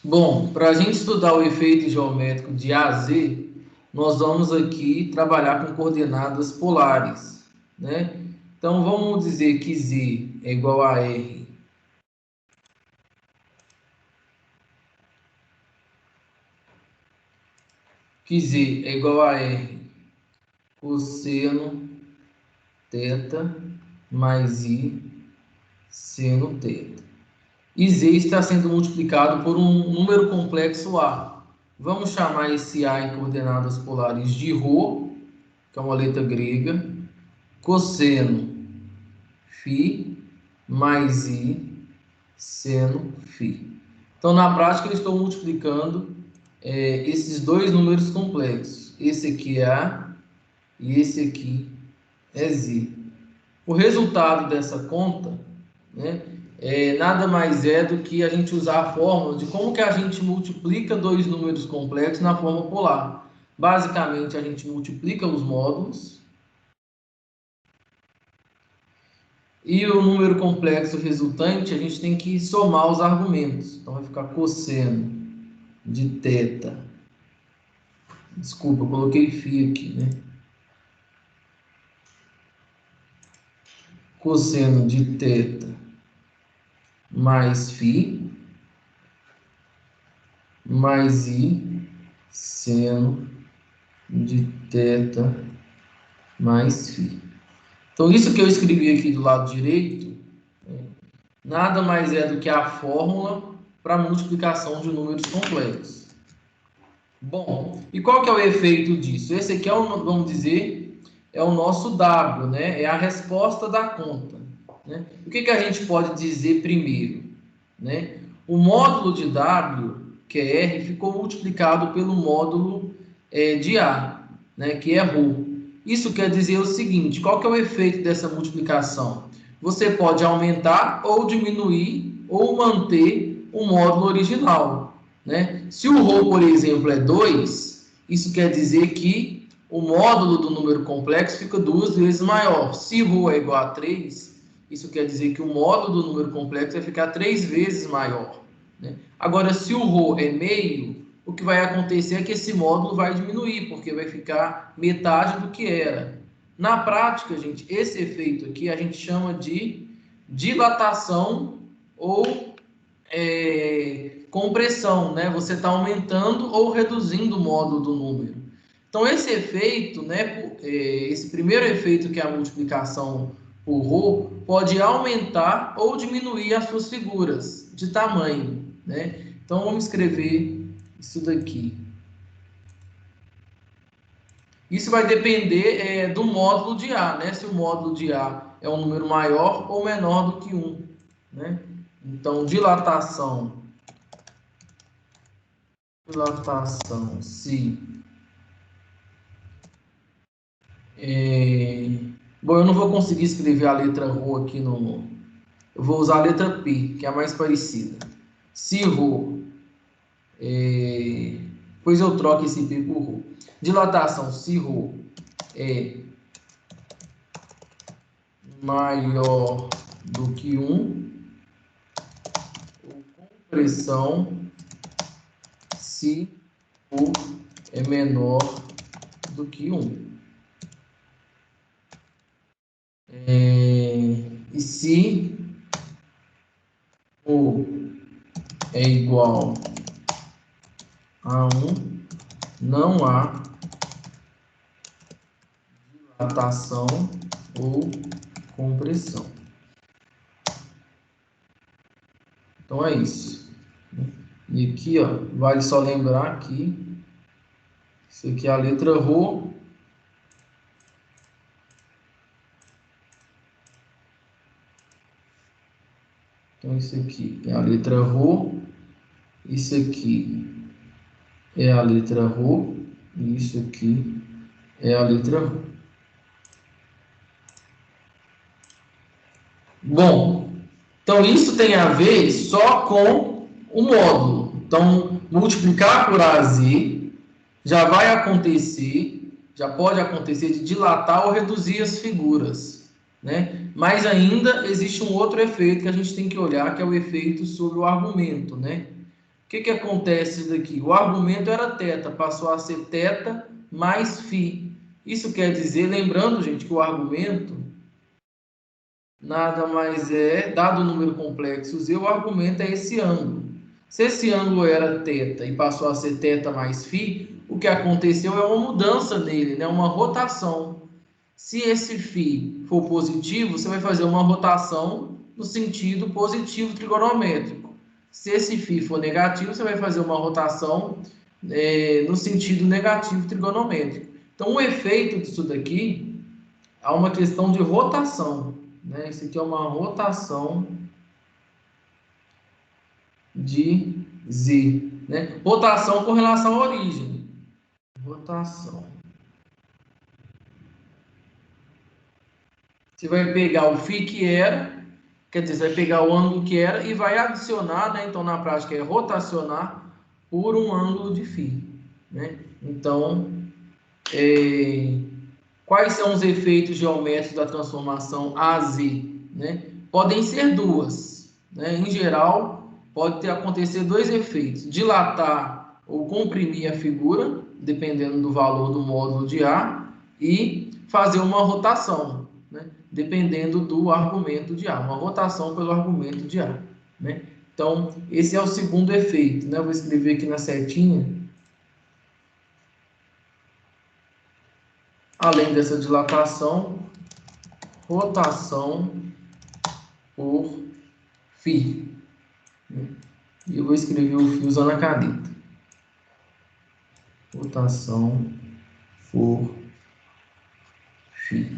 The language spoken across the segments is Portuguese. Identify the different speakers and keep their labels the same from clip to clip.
Speaker 1: Bom, para a gente estudar o efeito geométrico de A a Z, nós vamos aqui trabalhar com coordenadas polares, né? Então, vamos dizer que Z é igual a R. Que Z é igual a R cosseno θ mais I seno θ. E Z está sendo multiplicado por um número complexo A. Vamos chamar esse A em coordenadas polares de ρ, que é uma letra grega, cosseno φ mais I seno φ. Então, na prática, eu estou multiplicando esses dois números complexos. Esse aqui é A e esse aqui é Z. O resultado dessa conta, né, nada mais é do que a gente usar a fórmula de como que a gente multiplica dois números complexos na forma polar. Basicamente, a gente multiplica os módulos e o número complexo resultante, a gente tem que somar os argumentos. Então, vai ficar cosseno de θ. Desculpa, eu coloquei φ aqui, né? Cosseno de θ mais φ mais I seno de θ mais φ. Então, isso que eu escrevi aqui do lado direito, nada mais é do que a fórmula para multiplicação de números complexos. Bom, e qual que é o efeito disso? Esse aqui é vamos dizer, é o nosso W, né? É a resposta da conta, né? O que que a gente pode dizer primeiro, né? O módulo de W, que é R, ficou multiplicado pelo módulo de A, né? Que é ρ. Isso quer dizer o seguinte, qual que é o efeito dessa multiplicação? Você pode aumentar ou diminuir ou manter o módulo original, né? Se o ρ, por exemplo, é 2, isso quer dizer que o módulo do número complexo fica 2 vezes maior. Se ρ é igual a 3, isso quer dizer que o módulo do número complexo vai ficar 3 vezes maior, né? Agora, se o ρ é meio, o que vai acontecer é que esse módulo vai diminuir, porque vai ficar metade do que era. Na prática, gente, esse efeito aqui a gente chama de dilatação ou compressão, né? Você está aumentando ou reduzindo o módulo do número. Então, esse efeito, né, esse primeiro efeito, que é a multiplicação por ρ, pode aumentar ou diminuir as suas figuras de tamanho, né? Então, vamos escrever isso daqui. Isso vai depender do módulo de A, né? Se o módulo de A é um número maior ou menor do que 1, né? Então, dilatação se bom, eu não vou conseguir escrever a letra ρ aqui no... Eu vou usar a letra P, que é a mais parecida. Se ρ, depois eu troco esse P por ρ. Dilatação, se ρ é maior do que 1, ou compressão, se ρ é menor do que 1. E se ρ é igual a 1, não há dilatação ou compressão. Então é isso. E aqui, ó, vale só lembrar que isso aqui é a letra ρ. Então isso aqui é a letra ρ. Isso aqui é a letra ρ. E isso aqui é a letra ρ. Bom, então isso tem a ver só com o módulo. Então, multiplicar por AZ já vai acontecer, já pode acontecer de dilatar ou reduzir as figuras, né? Mas ainda existe um outro efeito que a gente tem que olhar, que é o efeito sobre o argumento, né? que acontece daqui? O argumento era θ, passou a ser θ mais φ. Isso quer dizer, lembrando, gente, que o argumento nada mais é, dado o número complexo z, o argumento é esse ângulo. Se esse ângulo era θ e passou a ser θ mais φ, o que aconteceu é uma mudança nele, né? Uma rotação. Se esse φ for positivo, você vai fazer uma rotação no sentido positivo trigonométrico. Se esse φ for negativo, você vai fazer uma rotação no sentido negativo trigonométrico. Então, o efeito disso daqui é uma questão de rotação, né? Isso aqui é uma rotação de z, né? Rotação com relação à origem. Rotação. Você vai pegar o φ que era, quer dizer, você vai pegar o ângulo que era e vai adicionar, né? Então, na prática, é rotacionar por um ângulo de φ, né? Então, quais são os efeitos geométricos da transformação AZ, né? Podem ser duas, né? Em geral, pode acontecer dois efeitos: dilatar ou comprimir a figura, dependendo do valor do módulo de A, e fazer uma rotação, né? Dependendo do argumento de A, uma rotação pelo argumento de A, né? Então, esse é o segundo efeito, né? Eu vou escrever aqui na setinha. Além dessa dilatação, rotação por φ. E eu vou escrever o φ usando a caneta. Rotação por φ.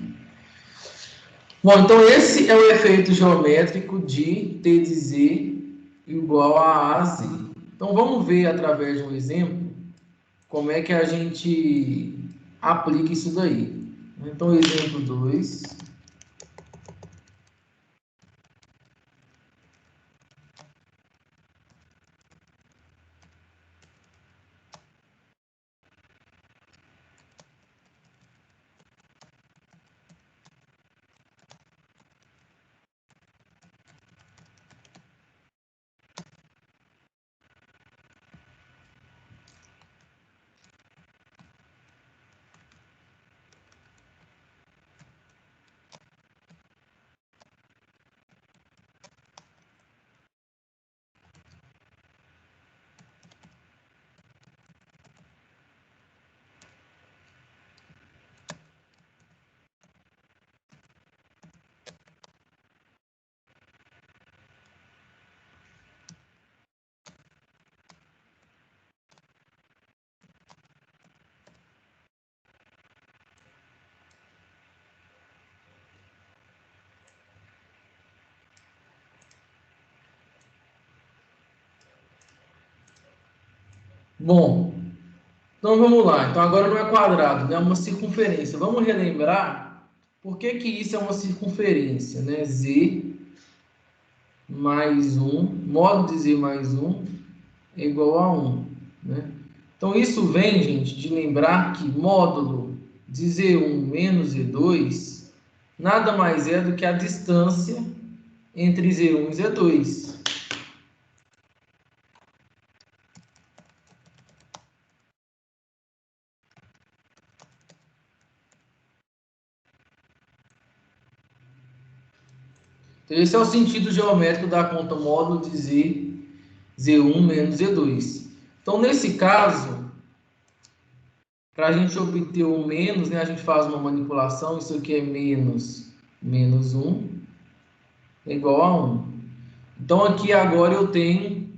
Speaker 1: Bom, então esse é o efeito geométrico de T de Z igual a AZ. Então vamos ver através de um exemplo como é que a gente aplica isso daí. Então, exemplo 2. Bom, então vamos lá. Então agora não é quadrado, né? É uma circunferência. Vamos relembrar por que que isso é uma circunferência, né? Z mais 1, módulo de Z mais 1 é igual a 1, né? Então isso vem, gente, de lembrar que módulo de Z1 menos Z2 nada mais é do que a distância entre Z1 e Z2. Então, esse é o sentido geométrico da conta módulo de Z, Z1 menos Z2. Então, nesse caso, para a gente obter o menos, né, a gente faz uma manipulação. Isso aqui é menos 1 é igual a 1. Então, aqui agora eu tenho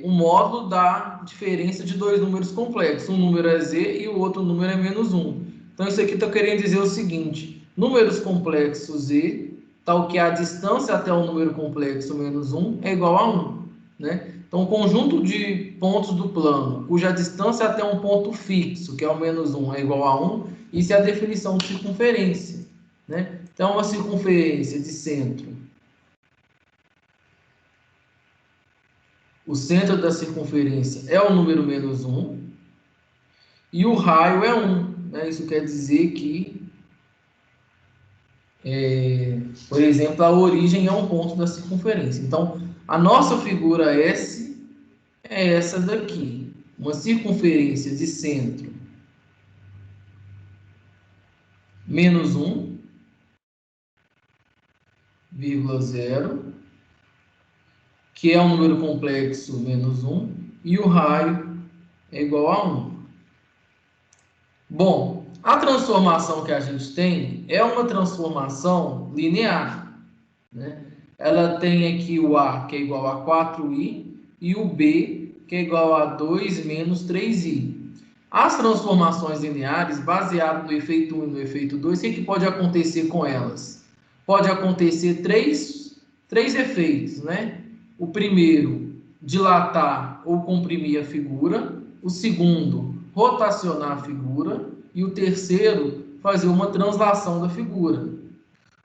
Speaker 1: o módulo da diferença de dois números complexos. Um número é z e o outro número é menos 1. Então, isso aqui está querendo dizer o seguinte: números complexos z, tal que a distância até o número complexo menos 1 é igual a 1. Né? Então, o conjunto de pontos do plano, cuja distância até um ponto fixo, que é o menos 1, é igual a 1, isso é a definição de circunferência. Né? Então, uma circunferência de centro. O centro da circunferência é o número menos 1 e o raio é 1. Né? Isso quer dizer que, por exemplo, a origem é um ponto da circunferência. Então, a nossa figura S é essa daqui. Uma circunferência de centro menos 1,0, que é um número complexo menos 1, e o raio é igual a 1. Bom, a transformação que a gente tem é uma transformação linear, né? Ela tem aqui o A, que é igual a 4i, e o B, que é igual a 2 menos 3i. As transformações lineares, baseadas no efeito 1 e no efeito 2, o que pode acontecer com elas? Pode acontecer três efeitos, né? O primeiro, dilatar ou comprimir a figura. O segundo, rotacionar a figura. E o terceiro, fazer uma translação da figura.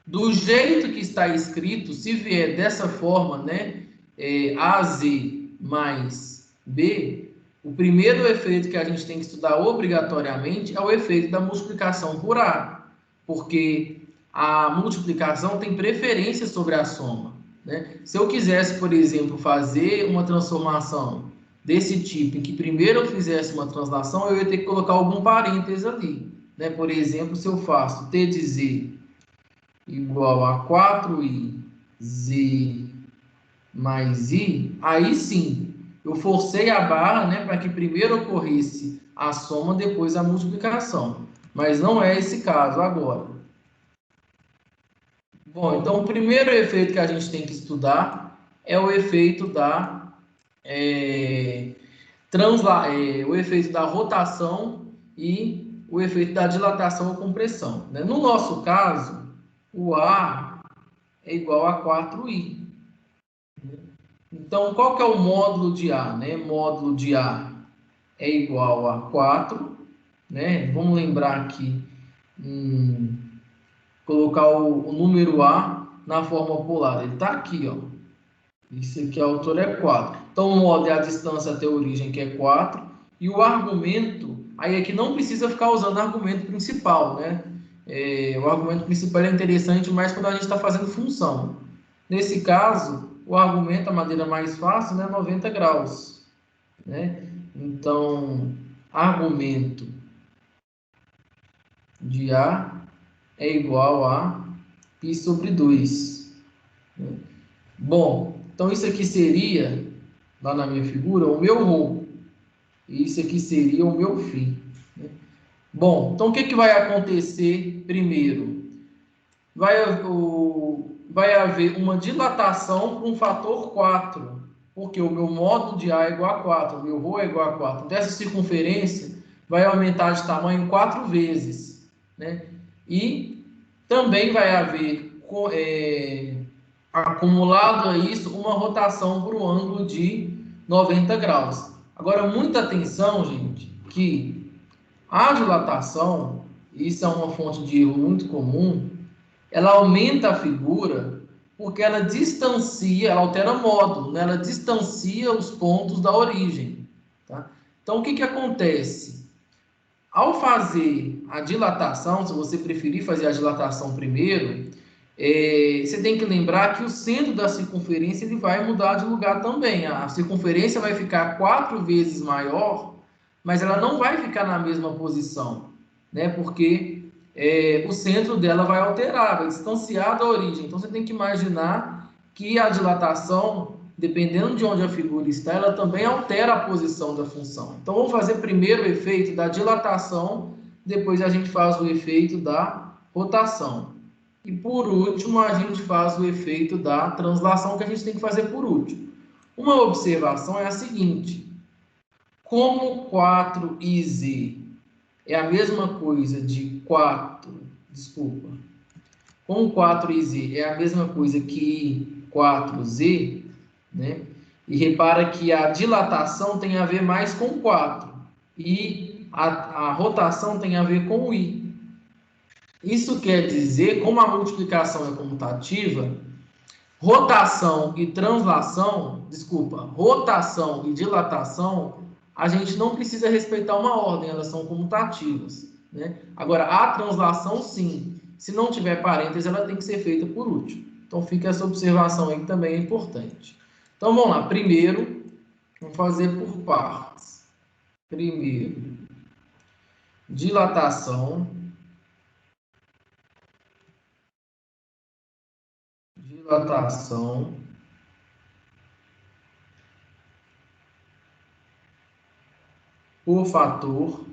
Speaker 1: Do jeito que está escrito, se vier dessa forma, né? AZ mais B, o primeiro efeito que a gente tem que estudar obrigatoriamente é o efeito da multiplicação por A, porque a multiplicação tem preferência sobre a soma, né? Se eu quisesse, por exemplo, fazer uma transformação desse tipo, em que primeiro eu fizesse uma translação, eu ia ter que colocar algum parênteses ali, né? Por exemplo, se eu faço T de Z igual a 4i Z mais I, aí sim, eu forcei a barra, né, para que primeiro ocorresse a soma, depois a multiplicação. Mas não é esse caso agora. Bom, então o primeiro efeito que a gente tem que estudar é o efeito da o efeito da rotação e o efeito da dilatação ou compressão, né? No nosso caso, o A é igual a 4i. Então, qual que é o módulo de A, né? Módulo de A é igual a 4, né? Vamos lembrar aqui, colocar o número A na forma polar. Ele está aqui, ó. Isso aqui, a altura é 4. Então, o módulo é a distância até a origem, que é 4. E o argumento, aí aqui não precisa ficar usando argumento principal, né? O argumento principal é interessante mais quando a gente está fazendo função. Nesse caso, o argumento, a maneira mais fácil, né? 90 graus, né? Então, argumento de A é igual a π sobre 2. Né? Bom, então isso aqui seria, lá na minha figura, o meu ρ. E isso aqui seria o meu φ. Né? Bom, então o que vai acontecer primeiro? Vai haver uma dilatação com um fator 4, porque o meu módulo de A é igual a 4, o meu ρ é igual a 4. Dessa circunferência vai aumentar de tamanho 4 vezes, né? E também vai haver, acumulado a isso, uma rotação para o ângulo de 90 graus. Agora, muita atenção, gente, que a dilatação, isso é uma fonte de erro muito comum, ela aumenta a figura porque ela distancia, ela altera módulo, né? Ela distancia os pontos da origem. Tá? Então, o que acontece? Ao fazer a dilatação, se você preferir fazer a dilatação primeiro, você tem que lembrar que o centro da circunferência ele vai mudar de lugar também. A circunferência vai ficar 4 vezes maior, mas ela não vai ficar na mesma posição, né? Porque o centro dela vai alterar, vai distanciar da origem. Então você tem que imaginar que a dilatação, dependendo de onde a figura está, ela também altera a posição da função. Então vamos fazer primeiro o efeito da dilatação, depois a gente faz o efeito da rotação. E por último, a gente faz o efeito da translação, que a gente tem que fazer por último. Uma observação é a seguinte: como 4iz é a mesma coisa de 4, desculpa, como 4iz é a mesma coisa que 4z, né? E repara que a dilatação tem a ver mais com 4 e a rotação tem a ver com o i. Isso quer dizer, como a multiplicação é comutativa, rotação e translação, desculpa, rotação e dilatação, a gente não precisa respeitar uma ordem, elas são comutativas, né? Agora, a translação, sim. Se não tiver parênteses, ela tem que ser feita por último. Então, fica essa observação aí que também é importante. Então, vamos lá. Primeiro, Vamos fazer por partes. Primeiro, dilatação. Dilatação por fator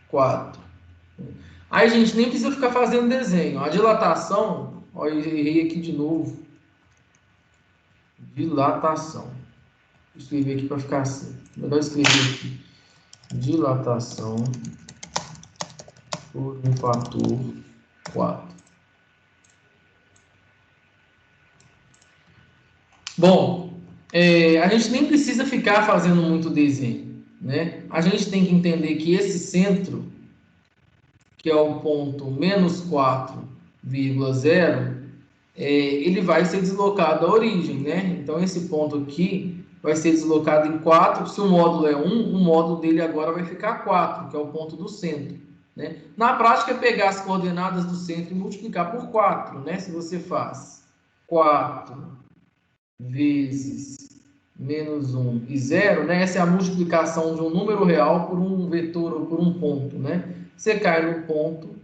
Speaker 1: 4. Aí, gente, nem precisa ficar fazendo desenho. A dilatação, ó, eu errei aqui de novo. Dilatação. Vou escrever aqui para ficar assim. Melhor escrever aqui. Dilatação por um fator 4. Bom, a gente nem precisa ficar fazendo muito desenho, né? A gente tem que entender que esse centro, que é o ponto menos 4,0, ele vai ser deslocado à origem, né? Então, esse ponto aqui vai ser deslocado em 4. Se o módulo é 1, o módulo dele agora vai ficar 4, que é o ponto do centro, né? Na prática, é pegar as coordenadas do centro e multiplicar por 4, né? Se você faz 4 vezes menos 1 e 0, né? Essa é a multiplicação de um número real por um vetor ou por um ponto, né? Você cai no ponto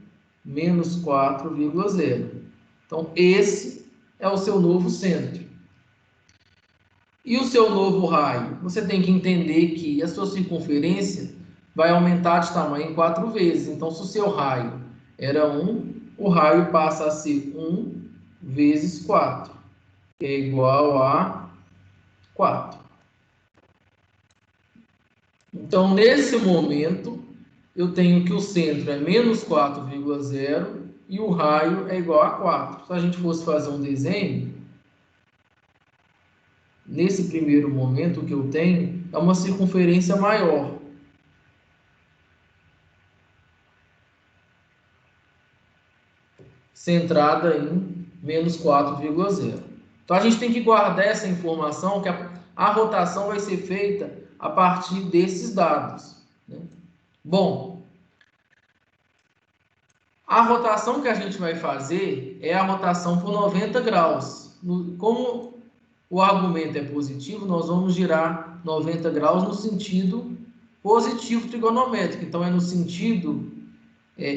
Speaker 1: menos 4,0. Então, esse é o seu novo centro. E o seu novo raio? Você tem que entender que a sua circunferência vai aumentar de tamanho 4 vezes. Então, se o seu raio era 1, o raio passa a ser 1 vezes 4, que é igual a 4. Então, nesse momento, eu tenho que o centro é menos 4,0 e o raio é igual a 4. Se a gente fosse fazer um desenho, nesse primeiro momento, o que eu tenho é uma circunferência maior. Centrada em menos 4,0. Então, a gente tem que guardar essa informação, que a rotação vai ser feita a partir desses dados, né? Bom, a rotação que a gente vai fazer é a rotação por 90 graus. Como o argumento é positivo, nós vamos girar 90 graus no sentido positivo trigonométrico. Então, é no sentido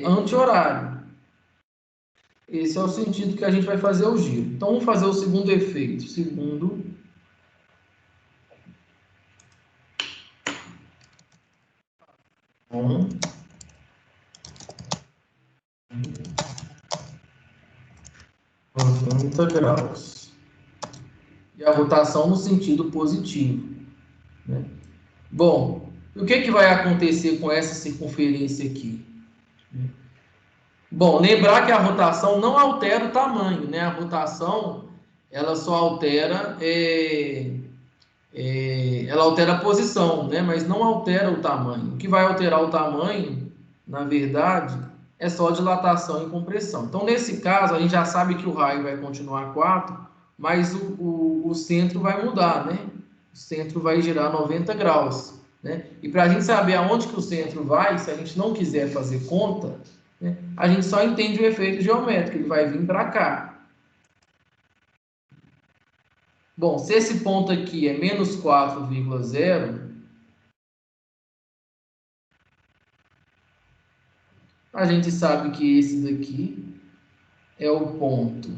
Speaker 1: anti-horário. Esse é o sentido que a gente vai fazer o giro. Então, vamos fazer o segundo efeito. Segundo com 90 graus. E a rotação no sentido positivo, né? Bom, o que vai acontecer com essa circunferência aqui? Bom, lembrar que a rotação não altera o tamanho, né? A rotação, ela só altera, ela altera a posição, né? Mas não altera o tamanho. O que vai alterar o tamanho, na verdade, é só dilatação e compressão. Então, nesse caso, a gente já sabe que o raio vai continuar 4, mas o centro vai mudar, né? O centro vai girar 90 graus, né? E para a gente saber aonde que o centro vai, se a gente não quiser fazer conta, né, a gente só entende o efeito geométrico, ele vai vir para cá. Bom, se esse ponto aqui é menos 4,0, a gente sabe que esse daqui é o ponto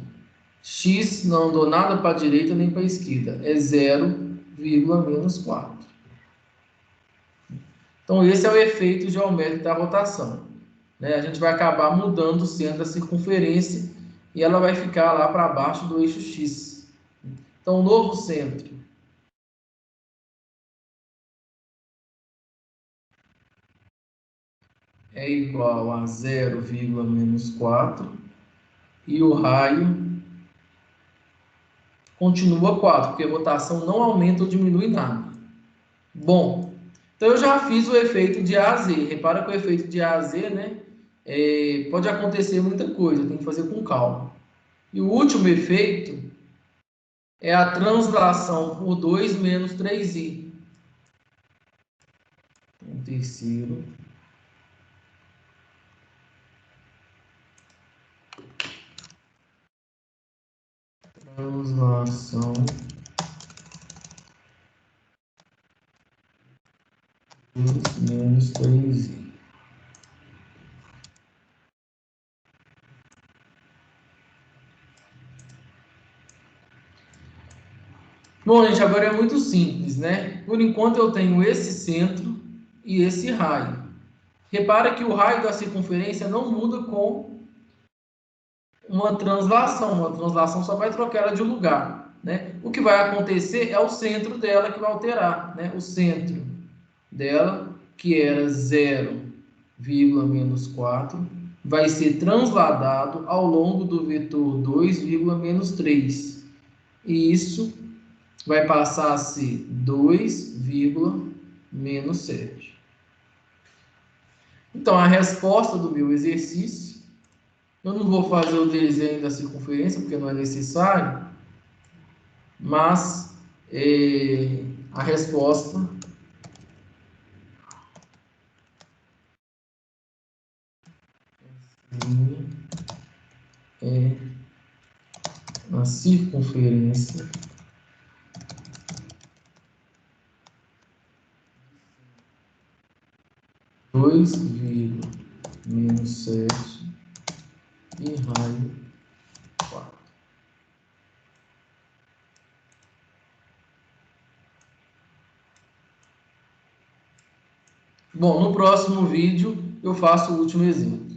Speaker 1: x, não andou nada para a direita nem para a esquerda, é 0,-4. Então, esse é o efeito geométrico da rotação, né? A gente vai acabar mudando o centro da circunferência e ela vai ficar lá para baixo do eixo x. Então, o novo centro é igual a 0,-4 e o raio continua 4, porque a rotação não aumenta ou diminui nada. Bom, então eu já fiz o efeito de A a Z. Repara que o efeito de A a Z, né? Pode acontecer muita coisa, tem que fazer com calma. E o último efeito é a translação por 2 menos 3i. Um terceiro. Translação 2 menos 3i. Bom, gente, agora é muito simples, né? Por enquanto eu tenho esse centro e esse raio. Repara que o raio da circunferência não muda com uma translação. Uma translação só vai trocar ela de lugar, né? O que vai acontecer é o centro dela que vai alterar, né? O centro dela, que era 0,-4, vai ser transladado ao longo do vetor 2,-3. E isso vai passar a ser 2,-7. Então, a resposta do meu exercício, eu não vou fazer o desenho da circunferência, porque não é necessário, mas a resposta é a circunferência dois vírgula menos 7 e raio 4. Bom, no próximo vídeo eu faço o último exemplo.